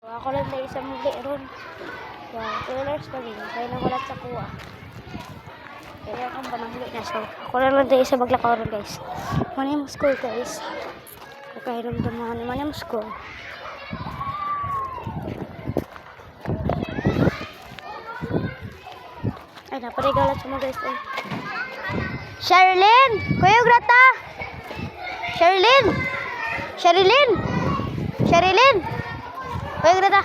Ako lang na isang muli ron. Yan, $2 pa rin. Kaya nang wala sa kuha. Kaya akong panahuli na. So, ako lang na isa maglakaw ron, guys. Manay mo school, guys. Kakahinom naman ni Manay mo school. Ay, naparigalat sa mga guys. Ay. Sherilyn! Kuya Grata! Sherilyn! Sherilyn! Sherilyn! Kuya Grata!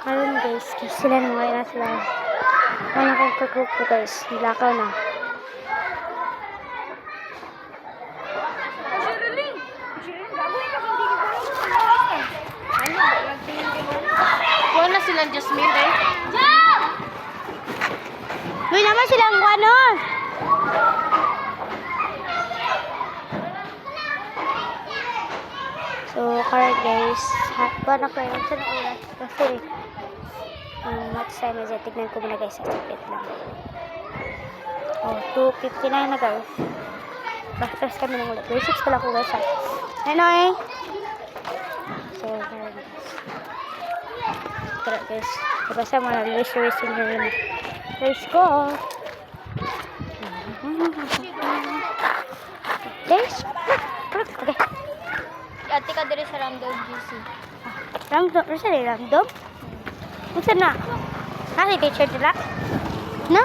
Ayun guys, sila nang ngayon na sila. Ano kong kagrupo guys, nilakaw na. Kuha na silang Jasmine eh. Uy naman silang ano? So, current guys, hotbar na kayo sa oras kasi next time ay tignan ko muna guys, sakit lang. Oh, 2:59 na guys. Basta kami nang ulit. 6 pala ko guys. Ano eh? So, current guys. Tara guys, basta mo na racing na yun. Let's go! Guys, okay. Ate ka diri sa Random GC. Random? Masa ni random? Masa na? Nasi teacher dila? No?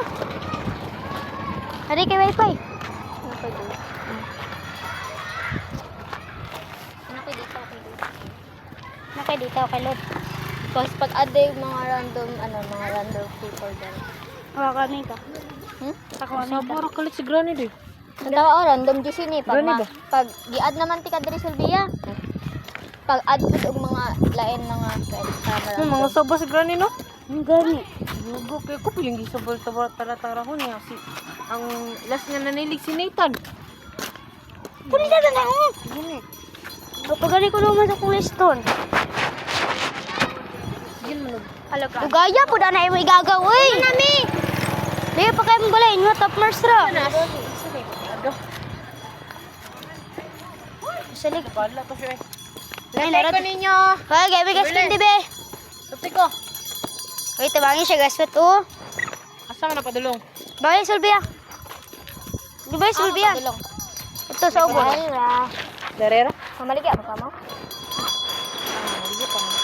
Ada kay wifi? Ano ko dito? Ano ko dito? Nakay dito kay Lord. Tapos pag ade mga random people dyan. Ako kanin ka. Ako kanin ka. Sabor kalit si Granny di. Ang tawa random GC ni. Pag, Gani ba? pag gi-add naman ti ka diri Sylvia. Pag add po og mga lain mga camera. Mga sabor si Granny no? Ang gani. Lugo kay ko piling gisabol tara ko niya si ang last nga nanilig si Nathan. Kuni na na ako. Gani. Pagani ko naman sa Kuliston. Gin manog. Alaga. Ugaya po na mo igagaw. Uy! Nami! Dili pa kayo mong balay. Nga top marstra. Salig. Bala to siya. Ay, Teko narat. ninyo. Kaya gaya may gaskin di be. Tapos ko. Uy, tabangin siya gaswat oh. Asa man napadulong? Bagay, Sulbia. Di ba, Sulbia? Padulong. Ito sa ubo. Darera? Mamaligya mo ka mo?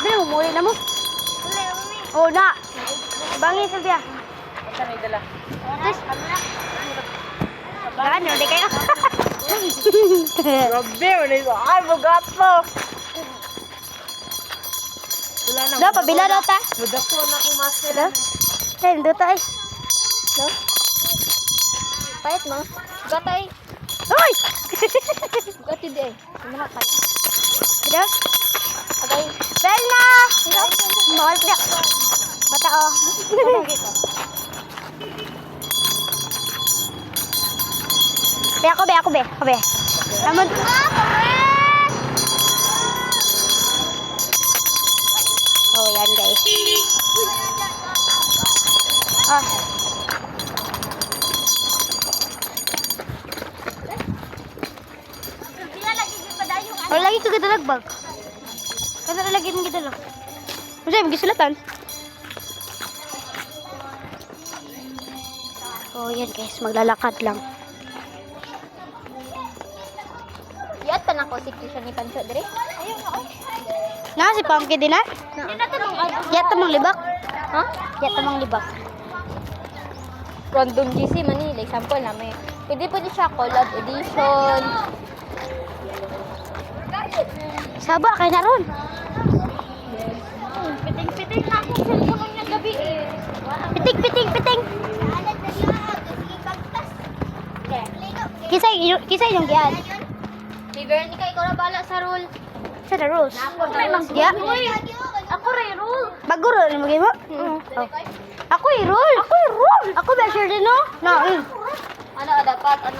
Dili mo, muli na mo. Oh, na. Bangi, Sulbia. Asa na idala? Tapos, gano, di kayo. Grabe, wala ito. Ay, bugat po. Wala na. Da, pabila daw ta. Budak po na akong master. Da? Ay, hindi ta eh. No? Pahit mo? Gatay. Uy! Gati di eh. Sumana pa. Da? Okay. Bel na! Mahal siya. Bata oh. Be, ako be, ako be. Ako be. Ramon. Oh, yan guys. Ah. Wala lagi ka gitalagbag. Kana lagi mong gitalo. Kasi may gisulatan. Oh, yan guys, maglalakad lang. Yat pa na ko si Kisha ni Pancho dire. Na si Pumpkin din na? Hindi na tanong ano. Yata mong libak. Ha? Yata mong libak. Random GC man ni, like example na may. Pwede po di siya collab edition. Saba kay na ron. Piting-piting na akong cellphone niya gabi eh. Piting piting piting. Kisay yung giyan. Si Veronica, ikaw na bala sa rule. Sa the rules. May Ya. Ako rin rule. Baguro ni mo gimo. Ako i-roll. Ako i-roll. Ako ba sure din no? No. Ano dapat ano?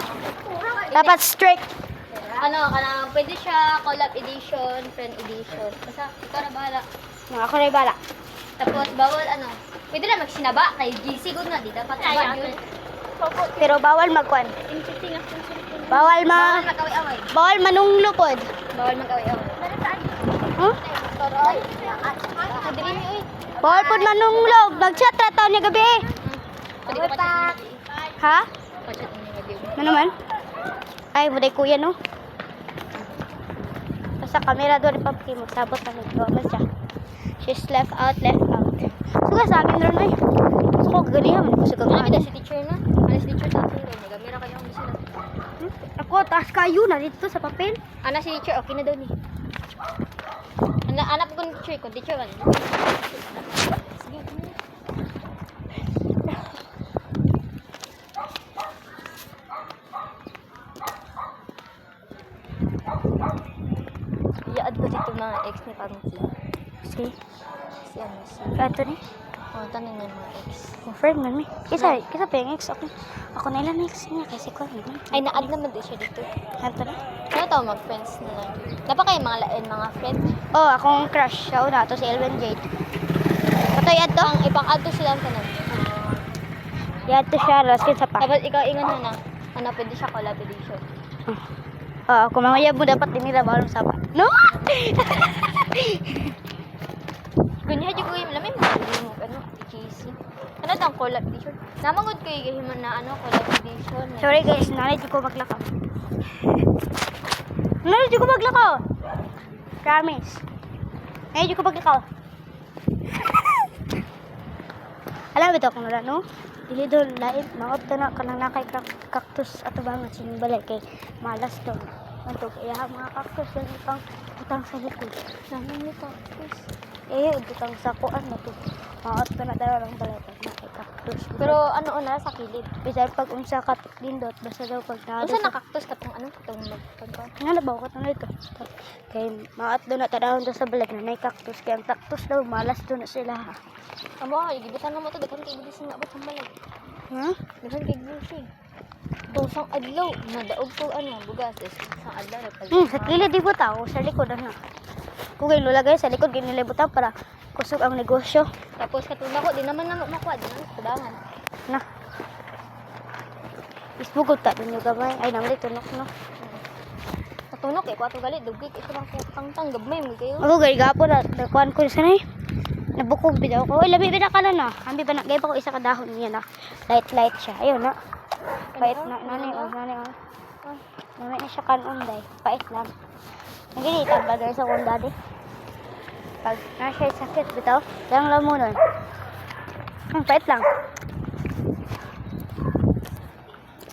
Dapat strict. Ano kana pwede siya collab edition, friend edition. Basta ikaw na bala. No, ako na bala. Tapos bawal ano. Pwede na magsinaba kay GC gud na di dapat ba yun. Pero bawal magkwan. Interesting ako sa Bawal magaway-away. bawal manunglupod. Bawal magaway-away. Huh? Toroy. Kadiri ni uy. Bawal pod manunglog. Nag-chat ra taon niya gabi. Pwede ka pa. Ha? Pachat ni gabi. Ano naman? Ay, buday kuya no. Sa camera doon ipapaki mo. Sabot na nag-drama siya. She's left out. Suga sa akin ron ay. Gusto ko ganihan. Gusto ko Ano ganihan. kita si teacher na? Ano si teacher sa akin? Nagamira kayo ang sila. Ako, taas kayo na dito sa papel. Ana si teacher, okay na daw ni. Anak ko ni teacher ko, teacher man. Sige. Iyaad ko dito mga ex ni Pangsi. Si, Si ano si. ato ni. Oh, tanong niya mga ex. Confirm man mi. Kisa pa yung ex. Ako na ilan ex niya. Kasi ko naman. Ay, na-add naman din siya dito. Ato na. Ano tao mag-friends na lang? Napa kayo mga lain, mga friend? Oh, akong crush. Siya una. Ito si Elvin Jade. Patay ato. Ipang-add to sila sa nang. Yan to siya. Raskin sa pa. Tapos ikaw ingon na. Ano, pwede siya collaboration. Oh, ako mamaya mo dapat dinira. Bawal sa pa. No? Ganyan dyan ko yung lamay mo. Ano, cheesy. Ano daw collaboration? Namangod ko yung na ano, collaboration. Sorry guys. Nanay di ko maglakaw. Nanay di ko maglakaw. Promise. Nanay di ko maglakaw. Alam mo ito kung wala, no? Dili doon, lain, maot to na, kanang nakay cactus ato ba nga sinibalay kay malas doon. Manto, kaya mga cactus yan itang utang sa likod. Naman ni cactus. Utang sa kuan na to. Maot to na dalawa lang balay kay nakay cactus. Pero ano una sa kilid. Bisan pag unsa ka lindot, basta daw pag nado Unsa na cactus katong ano katong magpagkuan. nga nabaw ka na ito. Kay maot doon na tadawon doon sa balag na may cactus. Kaya ang cactus daw, malas doon na sila. Amo ay gibitan na mo to daghan kay bilis nga abot sa balay. Ha? Daghan kay bilis. Tosang adlaw, nadaog ko ano, bugas is sa adlaw na pag. Sa kilid di butaw, sa likod ano. Kung kayo lulagay sa likod, ginilibutan para kusog ang negosyo. Tapos katuna ko di naman na makuha di naman kudangan. Na. Isbugod ta din yung gamay. Ay, naman tunok no. Katunok eh, kwato galit, dugay ito lang tang gabmay mo kayo. Ako gari gapo na nakuan ko sa nay. Nabukog bidaw ko. Oy, labi bida ka na na. Ambi ba na gay pa ko isa ka dahon niya na. Light siya. Ayun na. Pait na nani oh. Mamay na siya kanon day. Pait lang. Naginitan ba guys akong daddy? Pag nasa sakit bitaw, lang lamunan. Pait lang.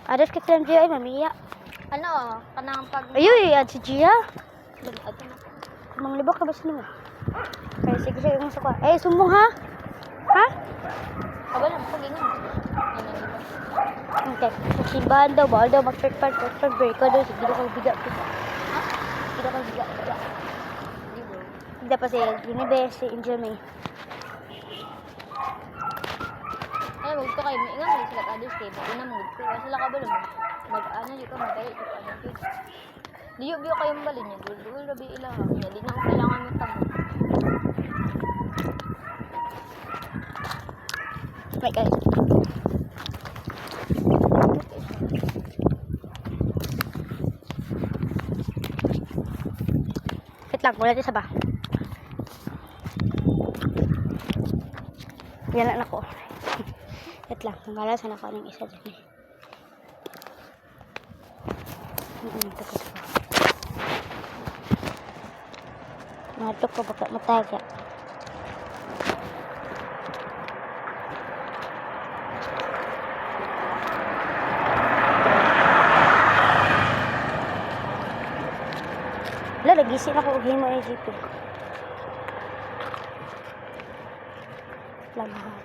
Adas ka sa Gia ay mamiya. Ano, kanang pag Ayuy, ad si Gia. ato na. Mang libak ka ba sino? Kaya sige yung sa kwa. Eh, sumbong ha? Ha? Wala mo pagingon. Ano ni ba? Okay. Simbahan daw, bawal daw mag-church break ka daw. Sige daw kang biga. Sige daw kang biga. Di bro. Hindi pa si Ginibe, si Angel May. Ay, wag to kayo. Ingat mo sila ka-others kayo. Ina mo ko. Sila ka ba lang? Mag-ano dito, mag-ay ito ano dito. Diyo biyo kayong balin niya. Dul rabi ilaha. Di na ako kailangan mo tamo. Wait guys. Wait lang, wala din sa ba? Yan lang ako. Wait lang, nangala sana ako ng isa dyan eh. Takot ko. Matok ko baka mataga. Wala, nagisin ako og himo ay GP. Lamahan.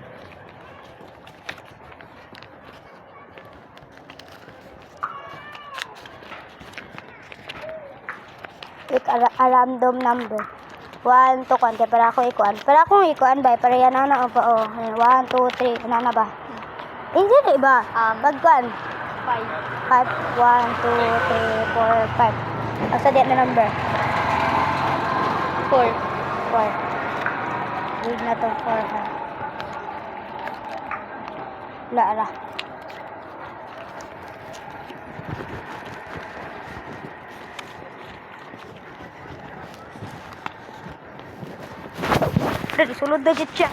A random number. 1, 2, kante para ako ikuan. Para akong ikuan ba? Para yan na pa oh. 1, 2, 3, ano na ba? Hindi na iba. Pagkuan. 5. 5, 1, 2, 3, 4, 5. Basta di na number. 4. 4. Read na to 4 ha. Wala. Sulod na dyan siya.